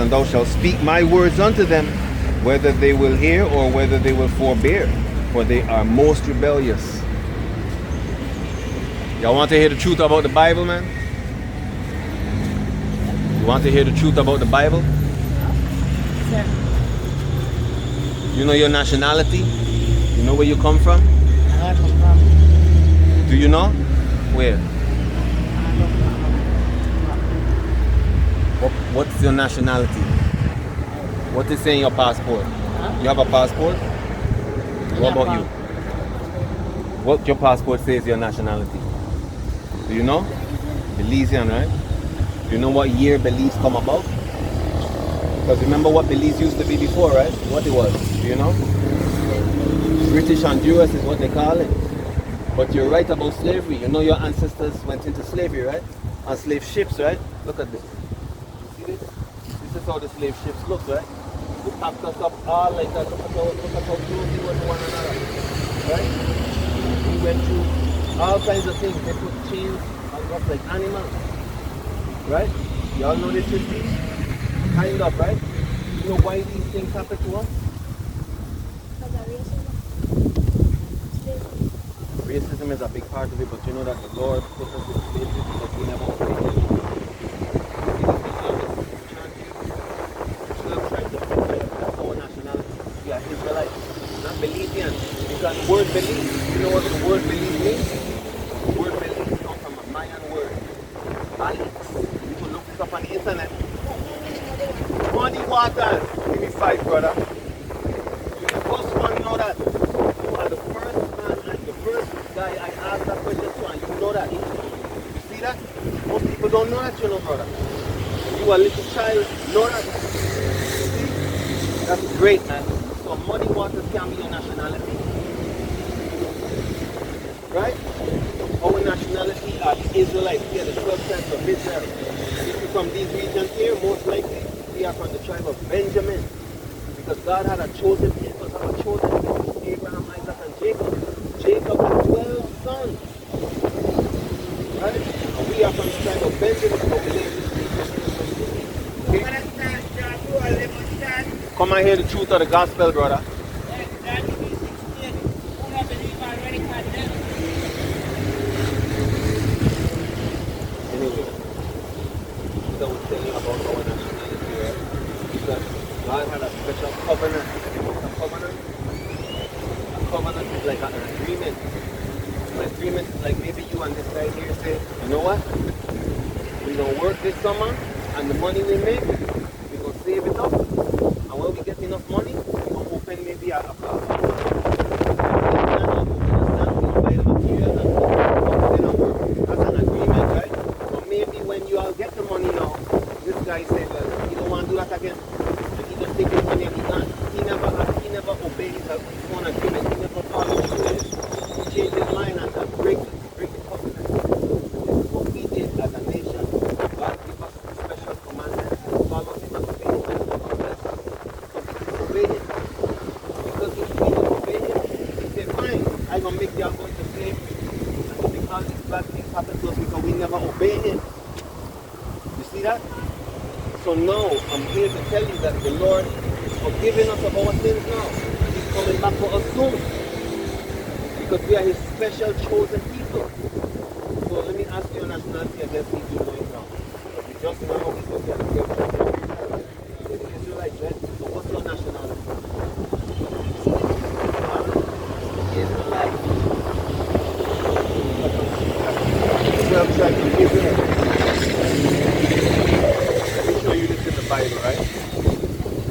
and thou shalt speak my words unto them, whether they will hear or whether they will forbear, for they are most rebellious. Y'all want to hear the truth about the Bible, man? You want to hear the truth about the Bible? Sir. You know your nationality? You know where you come from? I come from. Do you know? Where? What's your nationality? What is in your passport? Huh? You have a passport? What about you? What your passport says your nationality? Do you know? Belizean, right? Do you know what year Belize come about? Because remember what Belize used to be before, right? What it was? Do you know? British Honduras is what they call it. But you're right about slavery. You know your ancestors went into slavery, right? On slave ships, right? Look at this. You see this? This is how the slave ships look, right? They packed us up all like that. Look at how close we were to one another. Right? We went through all kinds of things. They put chains on us like animals. Right? Y'all know this history? Kind of, right? You know why these things happen to us? Racism is a big part of it, but you know that the Lord put us in slavery because we never obeyed Him. That's our nationality. We are Israelites, not Belizean. Because the word Belize, you know what the word Belize means? The word Belize comes from a Mayan word. Balix. You can look this up on the internet. Muddy waters. Give me 5, brother. You're the first one to know that. You are the first man and the first guy I asked that question to, and you know that. You see that? Most people don't know that, you know, brother. You a little child, know that. See? That's great, man. So muddy waters can be your nationality. Right? Our nationality are the Israelites. We are the 12 tribes of Israel. And if you're from these regions here, most likely we are from the tribe of Benjamin. Because God had a chosen people, had a chosen people, Abraham, Isaac, and Jacob. Jacob had 12 sons. Right? And we are from the tribe of Benjamin, so we live in okay? Come and hear the truth of the gospel, brother. Anyway, so we're telling you about our nationality, right? Because God had a special covenant. A covenant? A covenant is like an agreement. An agreement is like maybe you and this guy here say, you know what? We're going to work this summer, and the money we make, we're going to save it up. And when we get enough money, we're going to open maybe a that's an agreement, right? But maybe when you all get the money now, this guy said, well, you don't want to do that again. And he just take his money and he gone. He never obeyed his own agreement. He never followed through it. He changed his mind and break the covenant. This is what we did as a nation. God gave us a special commandment. Follow him and obey him. So we disobeyed him. Because if we didn't obey him, he said, fine, I'm going to make y'all go into slavery. And because these bad things happen to us because we never obey him. You see that? So now, I'm here to tell you that the Lord is forgiving us of our sins now. And he's coming back for us soon. Because we are his special chosen people. So let me ask you your nationality and let's see if you know it now. Because we just now, we said we are the 12 tribes of Israel. You're the Israelites, right? So what's your nationality? Israelite. 12 tribes of Israel. Let me show you this in the Bible, right?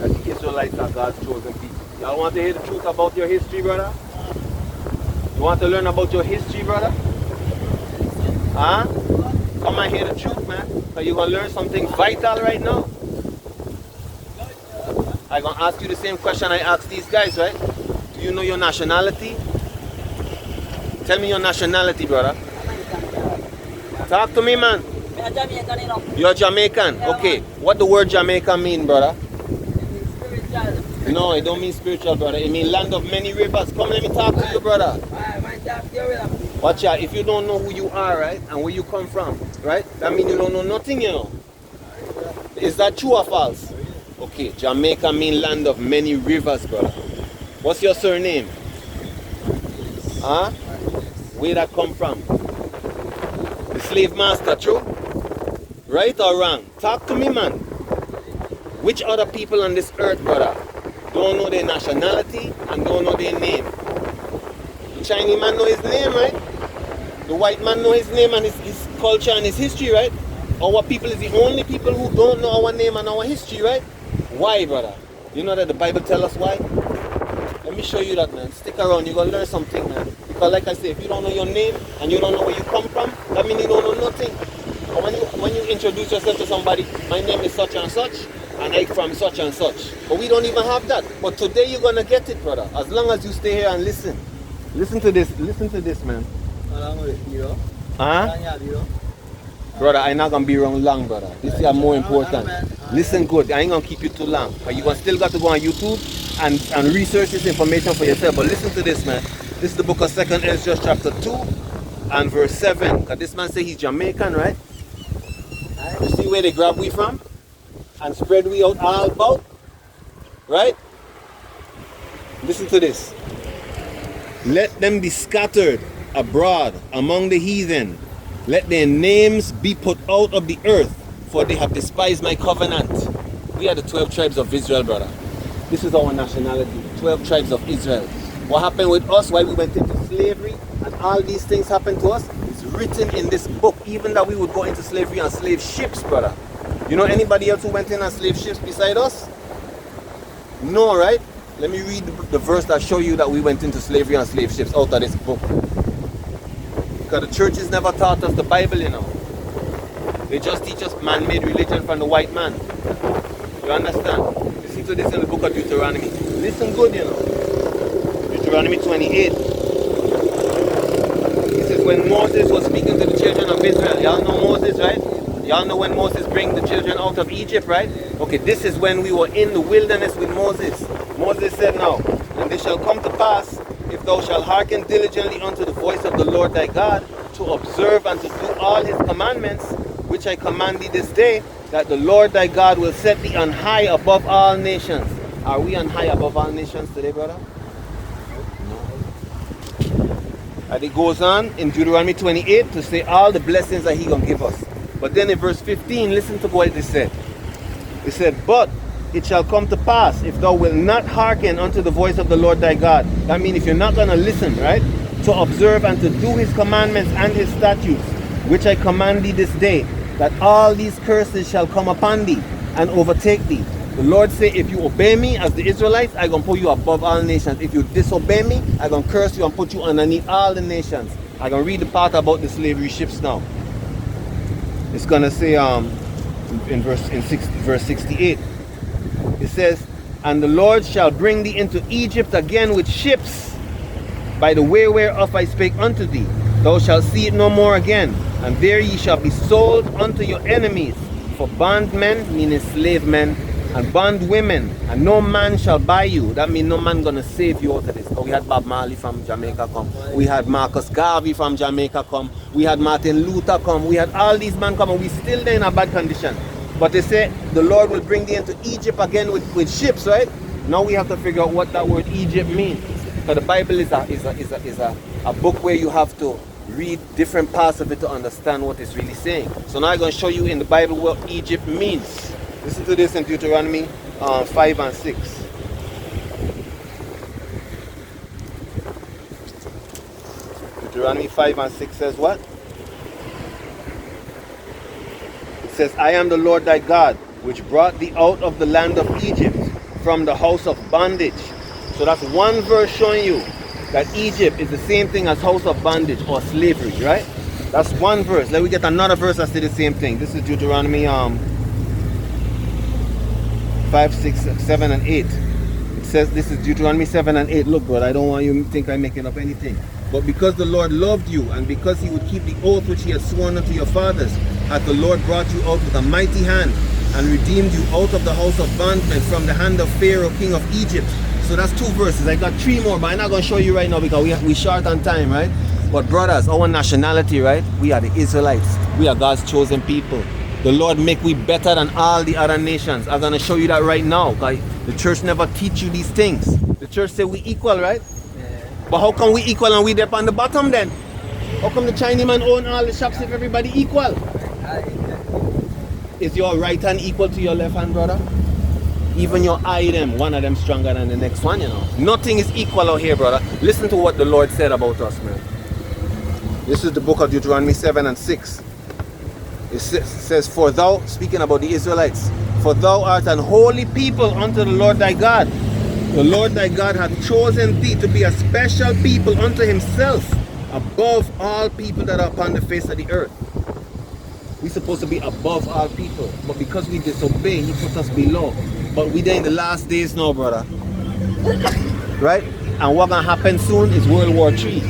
That the Israelites are God's chosen people. Y'all want to hear the truth about your history, brother? You want to learn about your history, brother? Huh? Come and hear the truth, man. So you're going to learn something vital right now. I'm going to ask you the same question I asked these guys, right? Do you know your nationality? Tell me your nationality, brother. Talk to me, man. You're Jamaican? Okay. What the word Jamaica mean, brother? No, it don't mean spiritual, brother. It means land of many rivers. Come, let me talk to you, brother. Watch out. If you don't know who you are, right, and where you come from, right, that means you don't know nothing, you know. Is that true or false? Okay, Jamaica mean land of many rivers, brother. What's your surname? Huh? Where that come from? The slave master, true? Right or wrong? Talk to me, man. Which other people on this earth, brother, don't know their nationality and don't know their name? The Chinese man know his name, right? The white man know his name and his culture and his history, right? Our people is the only people who don't know our name and our history, right? Why, brother? You know that the Bible tells us why? Let me show you that, man. Stick around, you're going to learn something, man. Because like I say, if you don't know your name and you don't know where you come from, that means you don't know nothing. And when you introduce yourself to somebody, my name is such and such, and I'm from such and such. But we don't even have that. But today you're going to get it, brother. As long as you stay here and listen. Listen to this, man. Huh? Brother, I'm not going to be around long, brother. This is more important. Listen good. I ain't going to keep you too long. But you still got to go on YouTube and research this information for yourself. But listen to this, man. This is the book of 2nd Ezra chapter 2 and verse 7. Because this man say he's Jamaican, right? You see where they grab we from? And spread we out all about? Right? Listen to this. Let them be scattered abroad among the heathen. Let their names be put out of the earth, for they have despised my covenant. We are the 12 tribes of Israel, brother. This is our nationality, 12 tribes of Israel. What happened with us while we went into slavery and all these things happened to us is written in this book, even that we would go into slavery on slave ships, brother. You know anybody else who went in on slave ships beside us? No, right? Let me read the verse that show you that we went into slavery on slave ships out of this book. Because the churches never taught us the Bible, you know. They just teach us man-made religion from the white man. You understand? Listen to this in the book of Deuteronomy. Listen good, you know. Deuteronomy 28. This is when Moses was speaking to the children of Israel. Y'all know Moses, right? Y'all know when Moses bring the children out of Egypt, right? Okay, this is when we were in the wilderness with Moses. Moses said now, and it shall come to pass, if thou shalt hearken diligently unto the voice of the Lord thy God, to observe and to do all his commandments, which I command thee this day, that the Lord thy God will set thee on high above all nations. Are we on high above all nations today, brother? No. And it goes on in Deuteronomy 28 to say all the blessings that he gonna give us. But then in verse 15, listen to what it said. It said, but it shall come to pass, if thou wilt not hearken unto the voice of the Lord thy God. That means if you're not going to listen, right? To observe and to do his commandments and his statutes, which I command thee this day, that all these curses shall come upon thee and overtake thee. The Lord say, if you obey me as the Israelites, I'm going to put you above all nations. If you disobey me, I'm going to curse you and put you underneath all the nations. I'm going to read the part about the slavery ships now. It's going to say in verse 68. It says, and the Lord shall bring thee into Egypt again with ships, by the way whereof I spake unto thee. Thou shalt see it no more again, and there ye shall be sold unto your enemies for bondmen, meaning slave men, and bondwomen, and no man shall buy you. That means no man gonna save you out of this. So we had Bob Marley from Jamaica come. We had Marcus Garvey from Jamaica come. We had Martin Luther come. We had all these men come, and we still there in a bad condition. But they say the Lord will bring thee into Egypt again with ships, right? Now we have to figure out what that word Egypt means. Because the Bible is a book where you have to read different parts of it to understand what it's really saying. So now I'm going to show you in the Bible what Egypt means. Listen to this in Deuteronomy 5 and 6. Deuteronomy 5 and 6 says what? Says, I am the Lord thy God, which brought thee out of the land of Egypt, from the house of bondage. So that's one verse showing you that Egypt is the same thing as house of bondage or slavery, right? That's one verse. Let me get another verse that says the same thing. This is Deuteronomy 5, 6, 7, and 8. It says, this is Deuteronomy 7 and 8. Look, bro, I don't want you to think I'm making up anything. But because the Lord loved you, and because he would keep the oath which he had sworn unto your fathers, hath the Lord brought you out with a mighty hand, and redeemed you out of the house of bondmen, from the hand of Pharaoh king of Egypt. So that's two verses. I got three more, but I'm not going to show you right now because we short on time, right? But brothers, our nationality, right? We are the Israelites. We are God's chosen people. the Lord make we better than all the other nations. I'm gonna show you that right now. Okay? The church never teach you these things. The church say we equal, right? But how come we equal and we there on the bottom then? How come the Chinese man own all the shops if everybody equal? Is your right hand equal to your left hand, brother? Even your eye them, one of them stronger than the next one, you know. Nothing is equal out here, brother. Listen to what the Lord said about us, man. This is the book of Deuteronomy 7 and 6. It says, for thou, speaking about the Israelites, for thou art an holy people unto the Lord thy God. The Lord thy God hath chosen thee to be a special people unto himself, above all people that are upon the face of the earth. We're supposed to be above all people, but because we disobey, he put us below. But we there in the last days now, brother. Right? And what's gonna happen soon is World War III.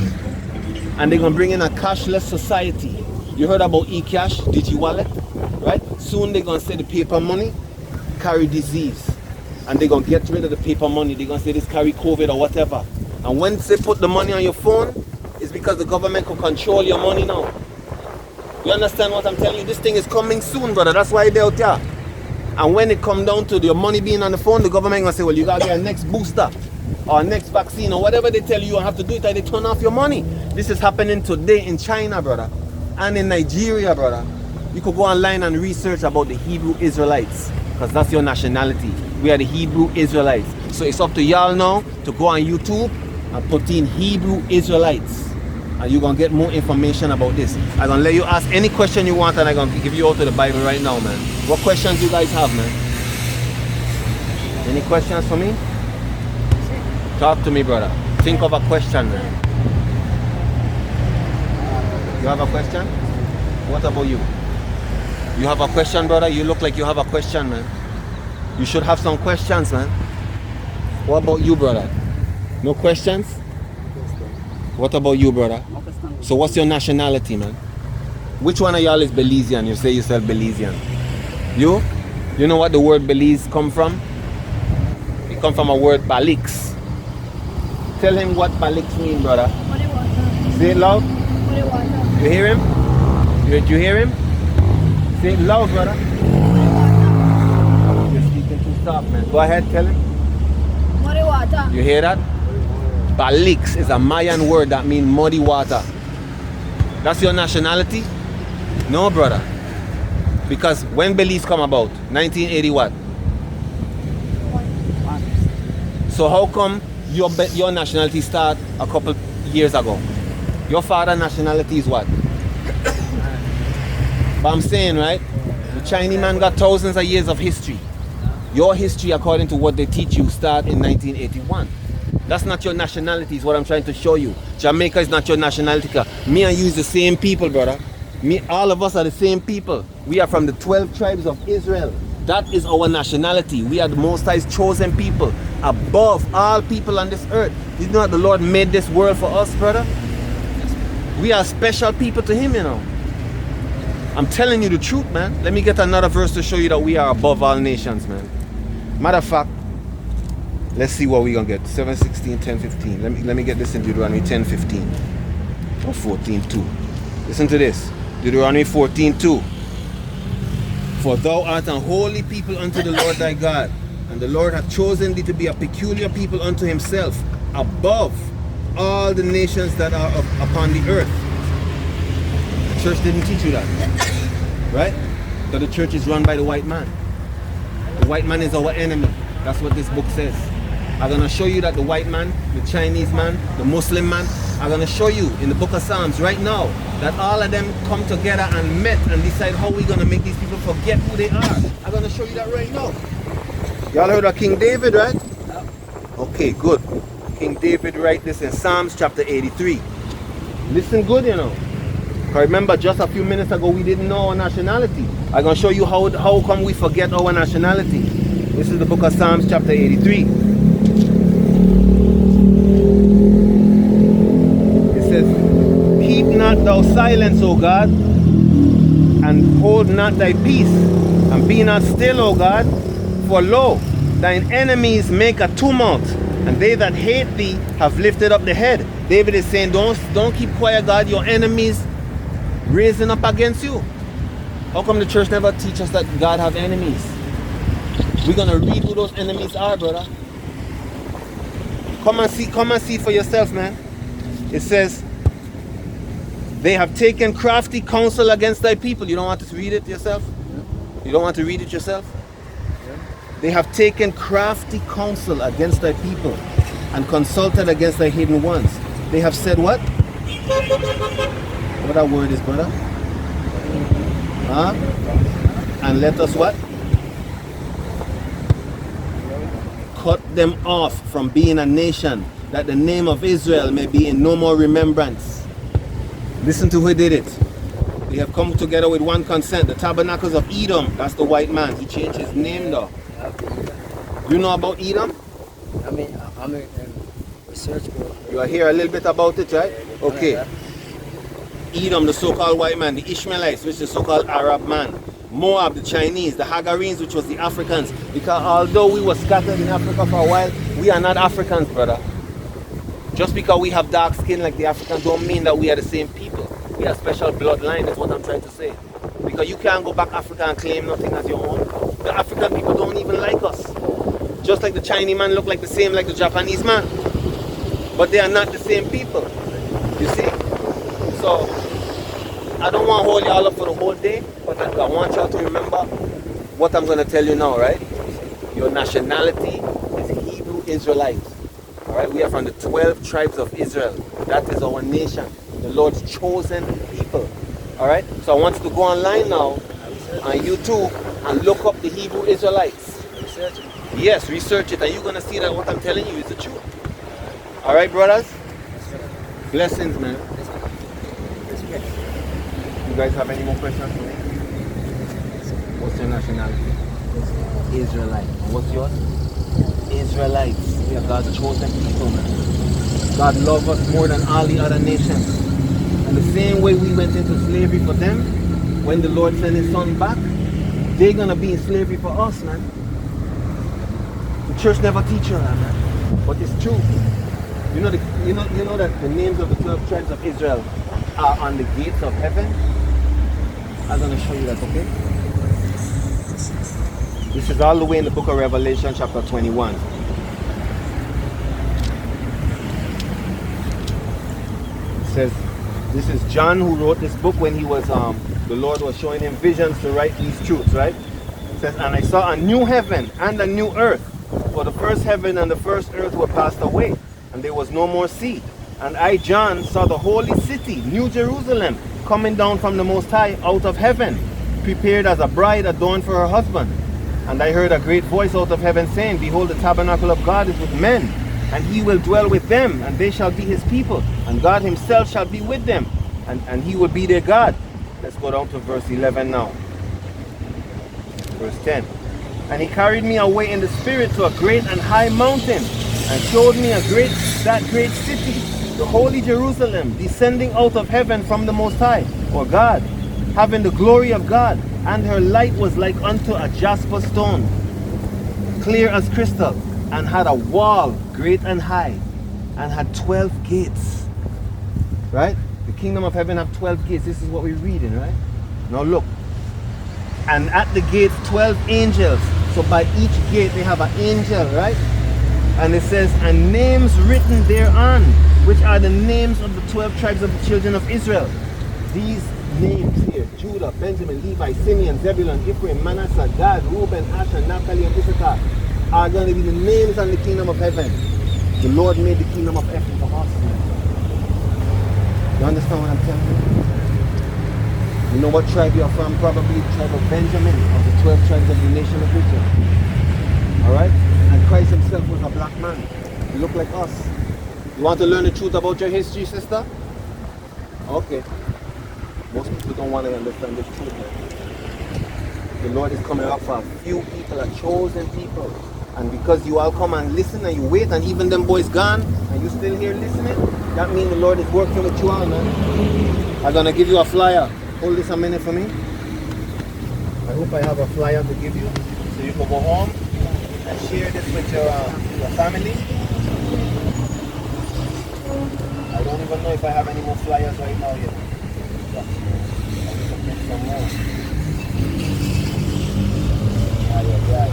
And they're gonna bring in a cashless society. You heard about e-cash, digi-wallet, right? Soon they're gonna say the paper money carry disease. And they're gonna get rid of the paper money. They're gonna say this carry COVID or whatever. And when they put the money on your phone, it's because the government can control your money now. You understand what I'm telling you? This thing is coming soon, brother. That's why they're out there. And when it come down to your money being on the phone, the government gonna say, well, you gotta get a next booster or next vaccine or whatever they tell you, you have to do it, and they turn off your money. This is happening today in China, brother, and in Nigeria, brother. You could go online and research about the Hebrew Israelites, because that's your nationality. We are the Hebrew Israelites. So it's up to y'all now to go on YouTube and put in Hebrew Israelites, and you're gonna get more information about this. I'm gonna let you ask any question you want, and I'm gonna give you out to the Bible right now, man. What questions you guys have, man? Any questions for me? Talk to me, brother. Think of a question, man. You have a question? What about you? You have a question, brother? You look like you have a question, man. You should have some questions, man. What about you, brother? No questions? What about you, brother? So what's your nationality, man? Which one of y'all is Belizean? You say yourself Belizean. You? You know what the word Belize come from? It come from a word Balix. Tell him what Balix mean, brother. Say it loud. You hear him? You hear him? Say it loud, brother. You're speaking too soft, man. Go ahead, tell him. You hear that? Balix is a Mayan word that means muddy water. That's your nationality? No, brother. Because when Belize come about? 1980 what? So how come your nationality start a couple years ago? Your father's nationality is what? But I'm saying, right? The Chinese man got thousands of years of history. Your history, according to what they teach you, start in 1981. That's not your nationality, is what I'm trying to show you. Jamaica is not your nationality. Me and you is the same people, brother. All of us are the same people. We are from the 12 tribes of Israel. That is our nationality. We are the Most High's chosen people, above all people on this earth. You know that the Lord made this world for us, brother? We are special people to him, you know. I'm telling you the truth, man. Let me get another verse to show you that we are above all nations, man. Matter of fact, let's see what we're going to get. 7:16, 10:15. Let me get this in Deuteronomy 10:15 or 14:2. Listen to this. Deuteronomy 14:2. For thou art a holy people unto the Lord thy God, and the Lord hath chosen thee to be a peculiar people unto himself, above all the nations that are upon the earth. The church didn't teach you that, right? So the church is run by the white man. The white man is our enemy. That's what this book says. I'm going to show you that the white man, the Chinese man, the Muslim man, I'm going to show you in the book of Psalms right now that all of them come together and met and decide how we're going to make these people forget who they are. I'm going to show you that right now. Y'all heard of King David, right? Okay, good. King David write this in Psalms chapter 83. Listen good, you know. Remember, just a few minutes ago, we didn't know our nationality. I'm going to show you how come we forget our nationality. This is the book of Psalms chapter 83. It says, keep not thou silence, O God, and hold not thy peace, and be not still, O God, for lo, thine enemies make a tumult, and they that hate thee have lifted up the head. David is saying, don't keep quiet, God. Your enemies raising up against you. How come the church never teach us that God have enemies? We're gonna read who those enemies are, brother. Come and see for yourself, man. It says, they have taken crafty counsel against thy people. You don't want to read it yourself? You don't want to read it yourself? They have taken crafty counsel against thy people and consulted against thy hidden ones. They have said what? What that word is, brother? Huh? And let us what? Cut them off from being a nation, that the name of Israel may be in no more remembrance. Listen to who did it. They have come together with one consent. The tabernacles of Edom, that's the white man. He changed his name though. You know about Edom? I'm a research group. You are hear a little bit about it, right? Okay. Edom, the so-called white man, the Ishmaelites, which is the so-called Arab man, Moab, the Chinese, the Hagarenes, which was the Africans. Because although we were scattered in Africa for a while, we are not Africans, brother. Just because we have dark skin like the Africans don't mean that we are the same people. We are special bloodline, that's what I'm trying to say. Because you can't go back Africa and claim nothing as your own. The African people don't even like us. Just like the Chinese man look like the same like the Japanese man. But they are not the same people. You see? So, I don't want to hold y'all up for the whole day, but I want y'all to remember what I'm going to tell you now, right? Your nationality is Hebrew Israelites. Alright, we are from the 12 tribes of Israel. That is our nation. The Lord's chosen people. Alright, so I want you to go online now on YouTube and look up the Hebrew Israelites. Research it. Yes, research it, and you're going to see that what I'm telling you is the truth. Alright, brothers? Blessings, man. You guys have any more questions for me? What's your nationality? Israelite. And what's yours? Israelites. We are God's chosen people, man. God loves us more than all the other nations. And the same way we went into slavery for them, when the Lord sent his son back, they're going to be in slavery for us, man. The church never teach you that, man. But it's true. You know that the names of the 12 tribes of Israel are on the gates of heaven? I'm going to show you that, okay? This is all the way in the book of Revelation, chapter 21. It says, this is John who wrote this book when he was, the Lord was showing him visions to write these truths, right? It says, and I saw a new heaven and a new earth, for the first heaven and the first earth were passed away, and there was no more sea. And I, John, saw the holy city, New Jerusalem, coming down from the Most High out of heaven, prepared as a bride adorned for her husband. And I heard a great voice out of heaven saying, behold, the tabernacle of God is with men, and he will dwell with them, and they shall be his people, and God himself shall be with them, and he will be their God. Let's go down to verse 11 now. Verse 10. And he carried me away in the spirit to a great and high mountain, and showed me that great city, the holy Jerusalem, descending out of heaven from the Most High, or God, having the glory of God, and her light was like unto a jasper stone, clear as crystal, and had a wall great and high, and had 12 gates. Right? The kingdom of heaven have 12 gates. This is what we're reading, right? Now look. And at the gates 12 angels. So by each gate they have an angel, right? And it says, and names written thereon, which are the names of the 12 tribes of the children of Israel. These names here, Judah, Benjamin, Levi, Simeon, Zebulun, Ephraim, Manasseh, Gad, Reuben, Asher, Naphtali, and Issachar, are going to be the names on the kingdom of heaven. The Lord made the kingdom of heaven for us. You understand what I'm telling you? You know what tribe you're from? Probably the tribe of Benjamin, of the 12 tribes of the nation of Israel. Alright? And Christ himself was a black man. He looked like us. You want to learn the truth about your history, sister? Okay. Most people don't want to understand this truth, man. The Lord is coming up for a few people, a chosen people. And because you all come and listen and you wait, and even them boys gone, and you still here listening, that means the Lord is working with you all, man. I'm going to give you a flyer. Hold this a minute for me. I hope I have a flyer to give you, so you can go home and share this with your family. I don't even know if I have any more flyers right now yet. I need to print some more. Ay, ay, ay.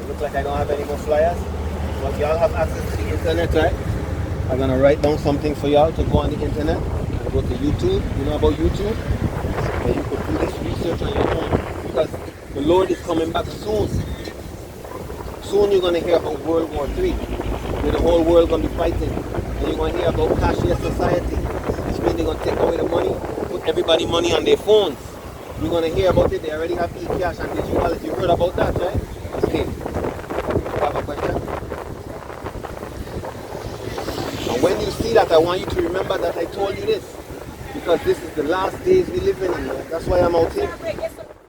It looks like I don't have any more flyers. But y'all have access to the internet, right? I'm gonna write down something for y'all to go on the internet and go to YouTube. You know about YouTube? And you could do this research on your own because the Lord is coming back soon. Soon you're gonna hear about World War III, where the whole world gonna be fighting. And you're gonna hear about cashless society, which means they're gonna take away the money, put everybody money on their phones. You're gonna hear about it. They already have e-cash and digital. You heard about that, right? Okay. You have a question? And when you see that, I want you to remember that I told you this. Because this is the last days we live in. That's why I'm out here.